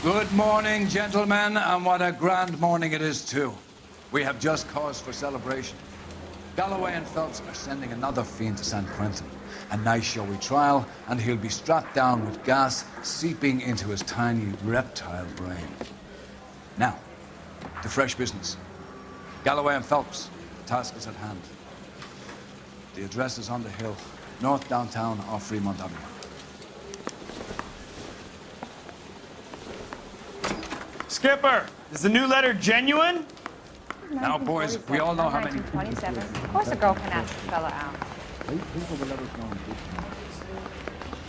Good morning, gentlemen, and what a grand morning it is, too. We have just cause for celebration. Galloway and Phelps are sending another fiend to San Quentin. A nice showy trial, and he'll be strapped down with gas seeping into his tiny reptile brain. Now, to fresh business. Galloway and Phelps, the task is at hand. The address is on the hill, north downtown off Fremont Avenue. Skipper, is the new letter genuine? Now, boys, we all know how many... 1927. Of course a girl can ask a fella out.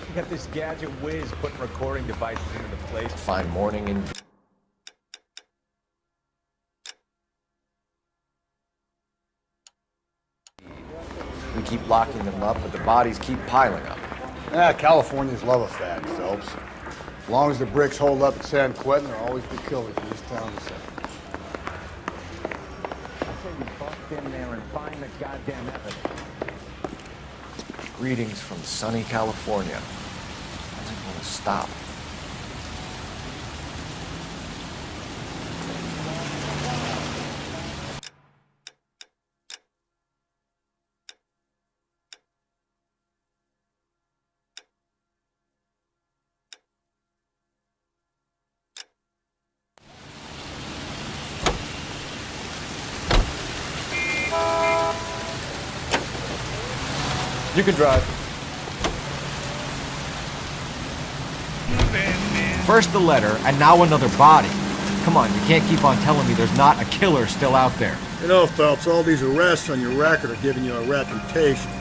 You got this gadget whiz putting recording devices into the place. Fine morning in... We keep locking them up, but the bodies keep piling up. Californians love a fad, Phelps. As long as the bricks hold up at San Quentin, there'll always be killers in this town to sell. I say we bust in there and find the goddamn evidence. Greetings from sunny California. How's it going to stop? You can drive. First the letter, and now another body. Come on, you can't keep on telling me there's not a killer still out there. You know, Phelps, all these arrests on your record are giving you a reputation.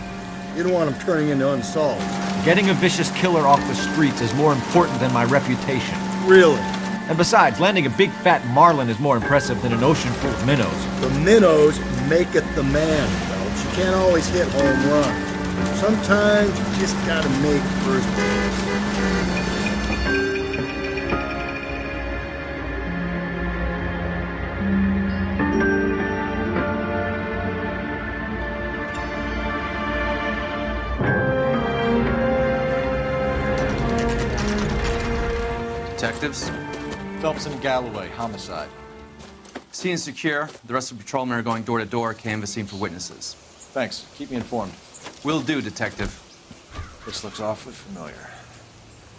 You don't want them turning into unsolved. Getting a vicious killer off the streets is more important than my reputation. Really? And besides, landing a big fat marlin is more impressive than an ocean full of minnows. The minnows make it the man, Phelps. You can't always hit home runs. Sometimes you just gotta make first base. Detectives? Phelps and Galloway, homicide. Scene is secure. The rest of the patrolmen are going door to door, canvassing for witnesses. Thanks. Keep me informed. Will do, Detective. This looks awfully familiar.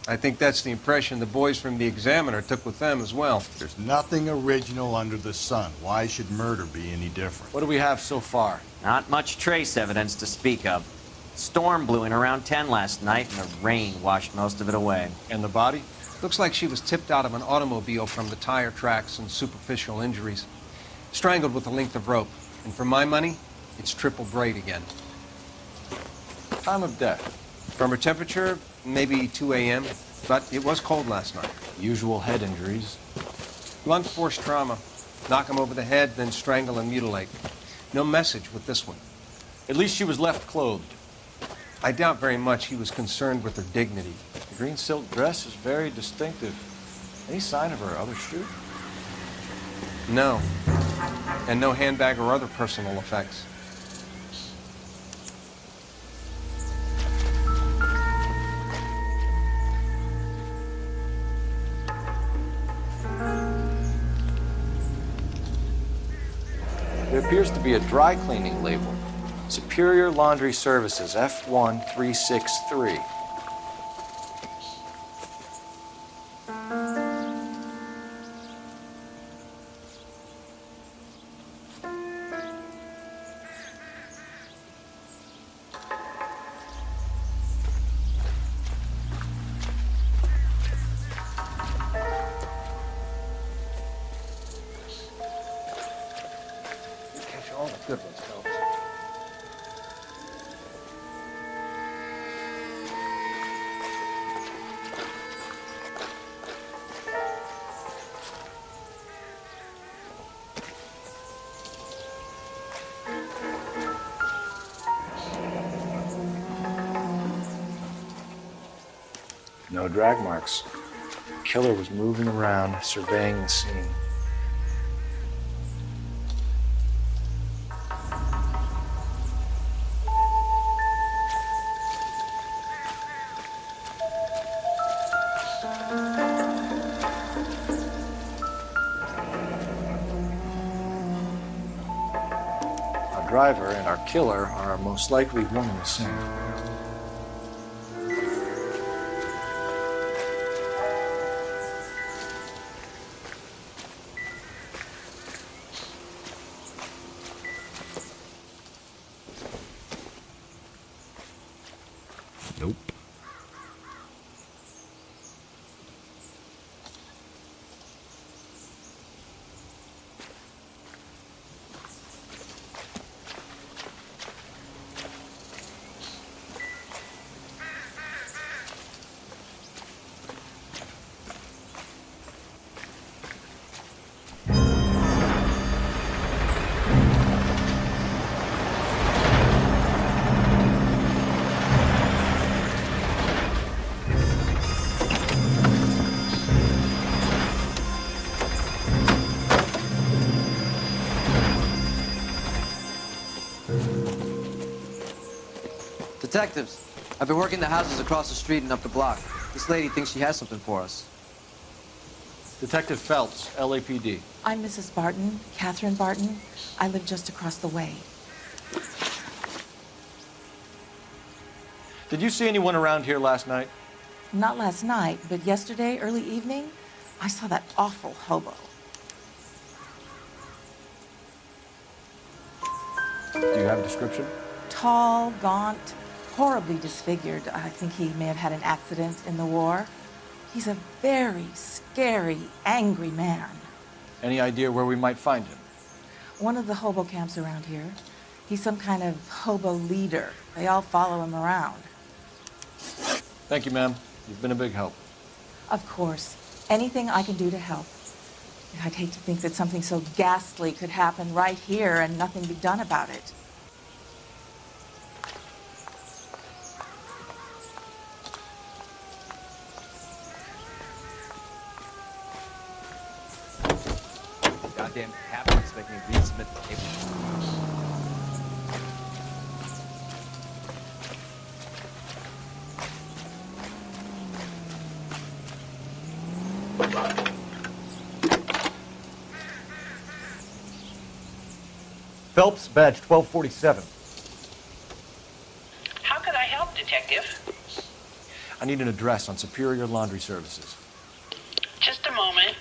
I think that's the impression the boys from the Examiner took with them as well. There's nothing original under the sun. Why should murder be any different? What do we have so far? Not much trace evidence to speak of. Storm blew in around 10 last night, and the rain washed most of it away. And the body? Looks like she was tipped out of an automobile from the tire tracks and superficial injuries. Strangled with a length of rope. And for my money, it's triple braid again. Time of death? From her temperature, maybe 2 a.m., but it was cold last night. Usual head injuries. Blunt force trauma. Knock him over the head, then strangle and mutilate. No message with this one. At least she was left clothed. I doubt very much he was concerned with her dignity. The green silk dress is very distinctive. Any sign of her other shoe? No. And no handbag or other personal effects. There appears to be a dry cleaning label. Superior Laundry Services, F1363. Catch all the good ones, Phelps. No drag marks. Killer was moving around, surveying the scene. driver and our killer are our most likely one and the same. Nope. Detectives, I've been working the houses across the street and up the block. This lady thinks she has something for us. Detective Phelps, LAPD. I'm Mrs. Barton, Catherine Barton. I live just across the way. Did you see anyone around here last night? Not last night, but yesterday, early evening, I saw that awful hobo. Do you have a description? Tall, gaunt, horribly disfigured. I think he may have had an accident in the war. He's a very scary, angry man. Any idea where we might find him? One of the hobo camps around here. He's some kind of hobo leader. They all follow him around. Thank you, ma'am. You've been a big help. Of course. Anything I can do to help. I'd hate to think that something so ghastly could happen right here and nothing be done about it. Goddamn captains make me resubmit the paper. Phelps, badge 1247. How could I help, Detective? I need an address on Superior Laundry Services. Just a moment.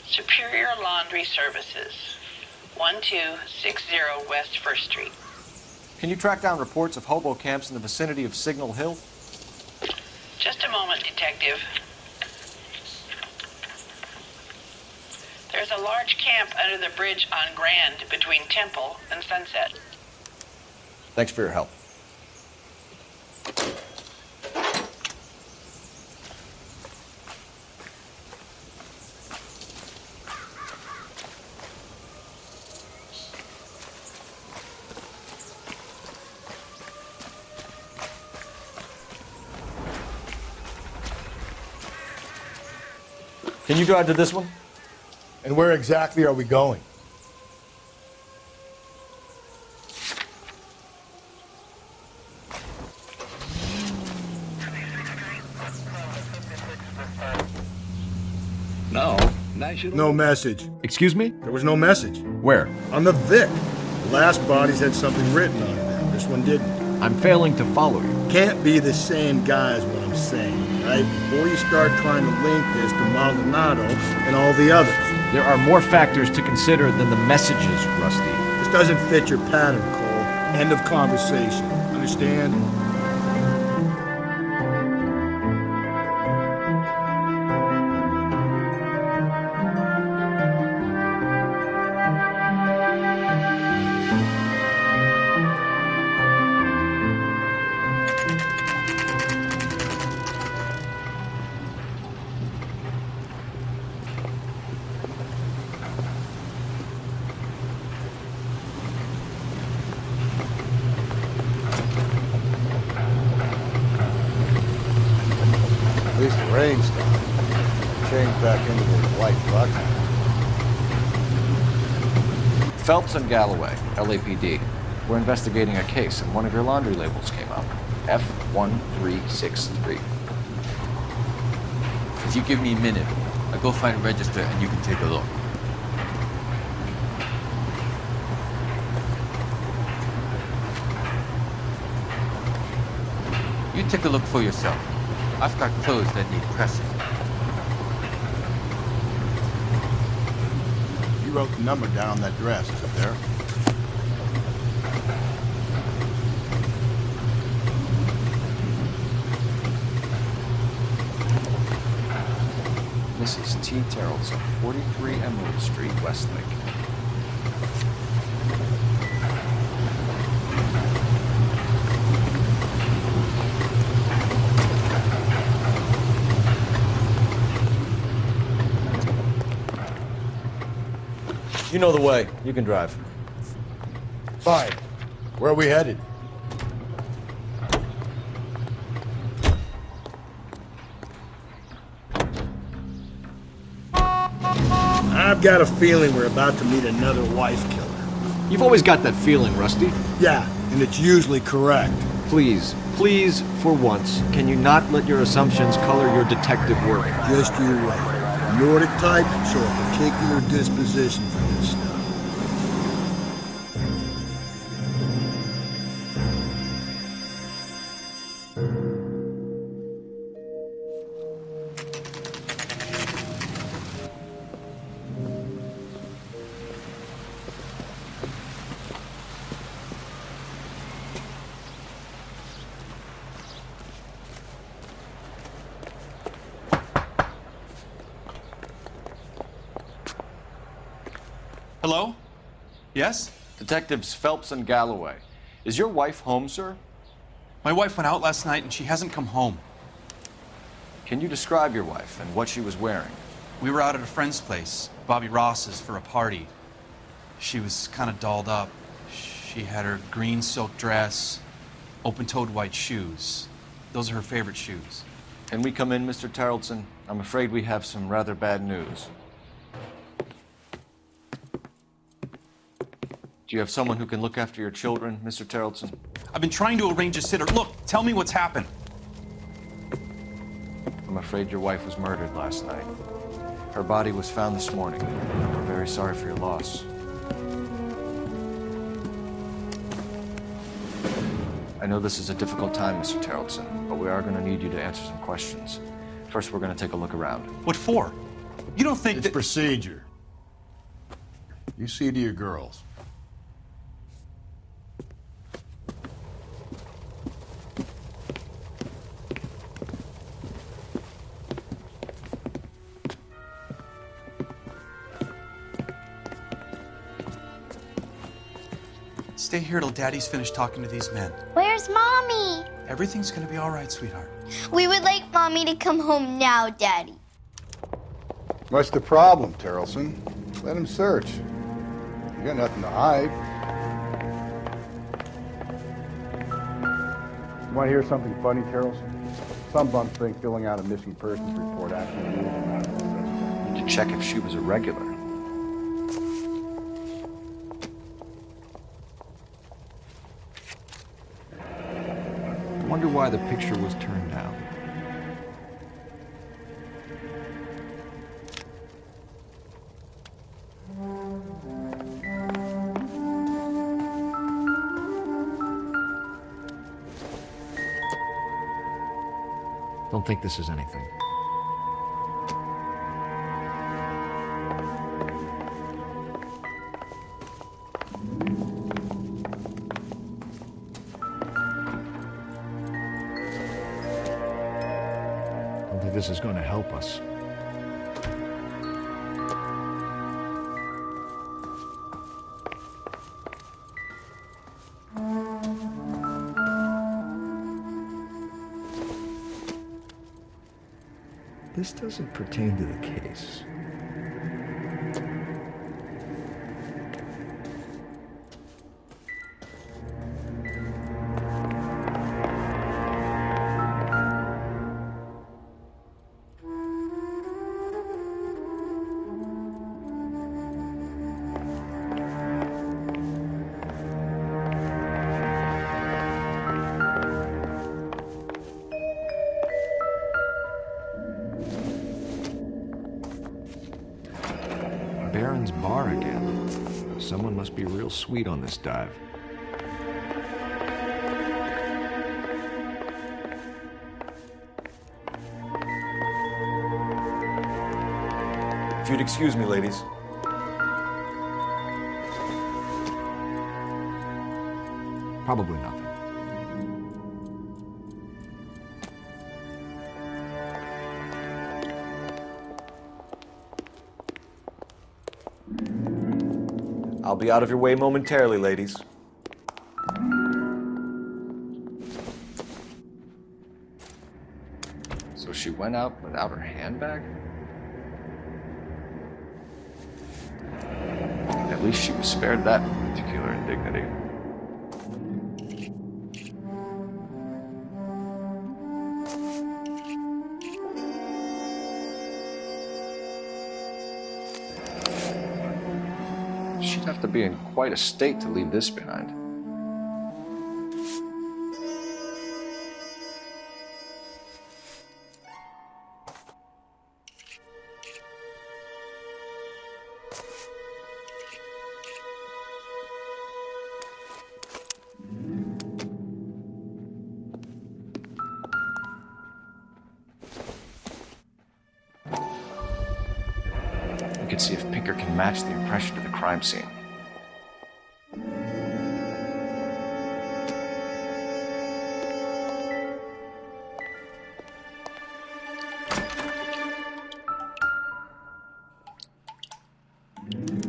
Superior Laundry Services, 1260 West 1st Street. Can you track down reports of hobo camps in the vicinity of Signal Hill? Just a moment, Detective. There's a large camp under the bridge on Grand between Temple and Sunset. Thanks for your help. Can you drive to this one? And where exactly are we going? No message. Excuse me? There was no message. Where? On the Vic. The last bodies had something written on them. This one didn't. I'm failing to follow you. Can't be the same guy is what I'm saying, right? Before you start trying to link this to Maldonado and all the others. There are more factors to consider than the messages, Rusty. This doesn't fit your pattern, Cole. End of conversation. Understand? At least the rain stopped. Changed back into those white bucks. Phelps and Galloway, LAPD. We're investigating a case, and one of your laundry labels came up. F1363. If you give me a minute, I'll go find a register and you can take a look. You take a look for yourself. I've got clothes that need pressing. You wrote the number down on that dress, is it there? Mrs. T. Terrellson, 43 Emerald Street, Westlake. You know the way. You can drive. Fine. Where are we headed? I've got a feeling we're about to meet another wife killer. You've always got that feeling, Rusty. Yeah, and it's usually correct. Please, for once, can you not let your assumptions color your detective work? Just you wait. Nordic type show a particular disposition for this stuff. Hello? Yes? Detectives Phelps and Galloway. Is your wife home, sir? My wife went out last night and she hasn't come home. Can you describe your wife and what she was wearing? We were out at a friend's place, Bobby Ross's, for a party. She was kind of dolled up. She had her green silk dress, open-toed white shoes. Those are her favorite shoes. Can we come in, Mr. Tarleton? I'm afraid we have some rather bad news. Do you have someone who can look after your children, Mr. Tarleton? I've been trying to arrange a sitter. Look, tell me what's happened. I'm afraid your wife was murdered last night. Her body was found this morning. We're very sorry for your loss. I know this is a difficult time, Mr. Tarleton, but we are going to need you to answer some questions. First, we're going to take a look around. What for? You don't think It's procedure. You see to your girls. Stay here till Daddy's finished talking to these men. Where's Mommy? Everything's gonna be all right, sweetheart. We would like Mommy to come home now, Daddy. What's the problem, Tarleton? Let him search. You got nothing to hide. You want to hear something funny, Tarleton? Some bums think filling out a missing persons report actually rules them out of the To check if she was a regular. I wonder why the picture was turned down. Don't think this is anything. Don't think this is going to help us. This doesn't pertain to the case. Baron's bar again. Someone must be real sweet on this dive. you'd excuse me, ladies. Probably nothing. I'll be out of your way momentarily, ladies. So she went out without her handbag? At least she was spared that particular indignity. She'd have to be in quite a state to leave this behind. We could see if Pinker can match the impression of the crime scene.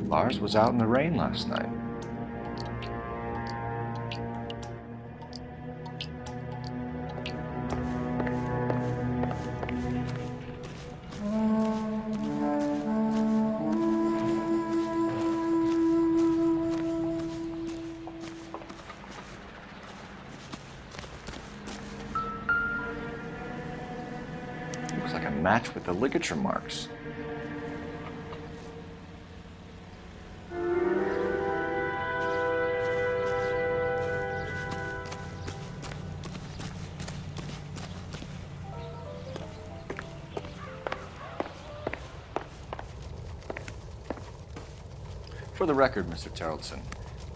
Lars was out in the rain last night. Looks like a match with the ligature marks. For the record, Mr. Terrellson,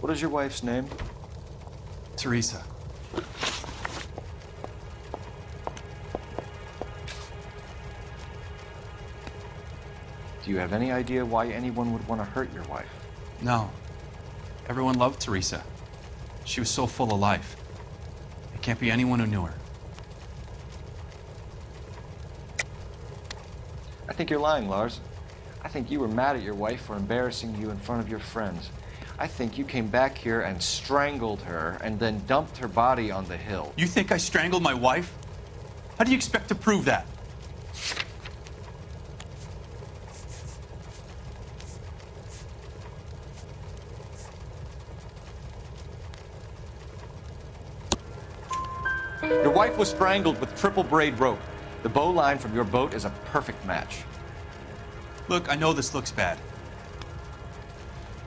what is your wife's name? Teresa. Do you have any idea why anyone would want to hurt your wife? No. Everyone loved Teresa. She was so full of life. It can't be anyone who knew her. I think you're lying, Lars. I think you were mad at your wife for embarrassing you in front of your friends. I think you came back here and strangled her and then dumped her body on the hill. You think I strangled my wife? How do you expect to prove that? Your wife was strangled with triple braid rope. The bow line from your boat is a perfect match. Look, I know this looks bad.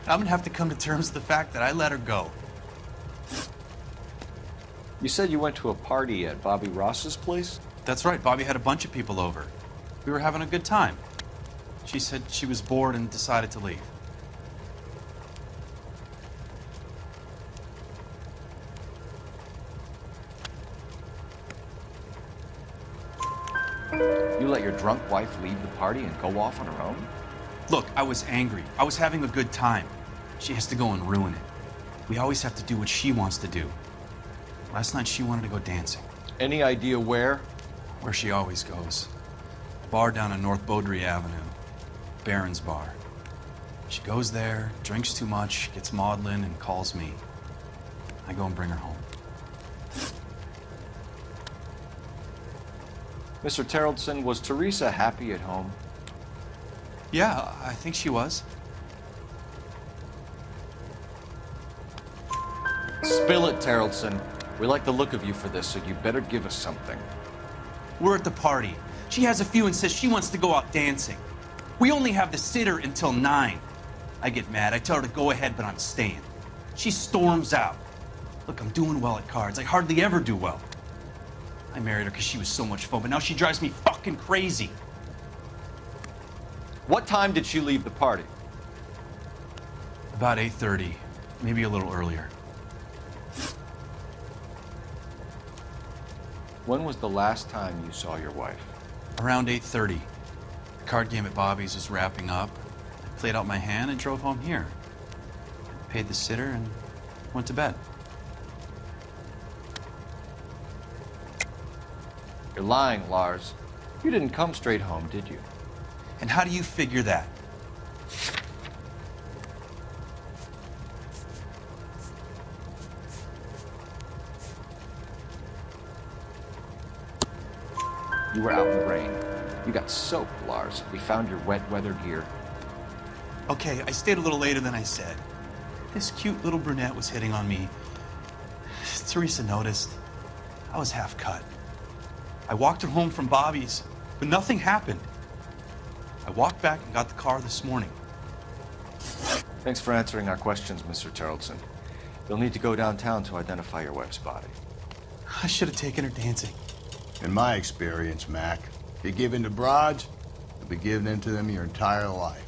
I'm gonna have to come to terms with the fact that I let her go. You said you went to a party at Bobby Ross's place? That's right, Bobby had a bunch of people over. We were having a good time. She said she was bored and decided to leave. You let your drunk wife leave the party and go off on her own? Look, I was angry. I was having a good time. She has to go and ruin it. We always have to do what she wants to do. Last night she wanted to go dancing. Any idea where? Where she always goes. A bar down on North Beaudry Avenue. Barron's Bar. She goes there, drinks too much, gets maudlin, and calls me. I go and bring her home. Mr. Terrellson, was Teresa happy at home? Yeah, I think she was. Spill it, Terrellson. We like the look of you for this, so you better give us something. We're at the party. She has a few and says she wants to go out dancing. We only have the sitter until 9. I get mad. I tell her to go ahead, but I'm staying. She storms out. Look, I'm doing well at cards. I hardly ever do well. I married her because she was so much fun, but now she drives me fucking crazy. What time did she leave the party? About 8:30, maybe a little earlier. When was the last time you saw your wife? Around 8:30. The card game at Bobby's was wrapping up. I played out my hand and drove home here. Paid the sitter and went to bed. You're lying, Lars. You didn't come straight home, did you? And how do you figure that? You were out in the rain. You got soaked, Lars. We found your wet weather gear. Okay, I stayed a little later than I said. This cute little brunette was hitting on me. Teresa noticed. I was half cut. I walked her home from Bobby's, but nothing happened. I walked back and got the car this morning. Thanks for answering our questions, Mr. Tarleton. You'll need to go downtown to identify your wife's body. I should have taken her dancing. In my experience, Mac, if you give in to broads, you'll be giving in to them your entire life.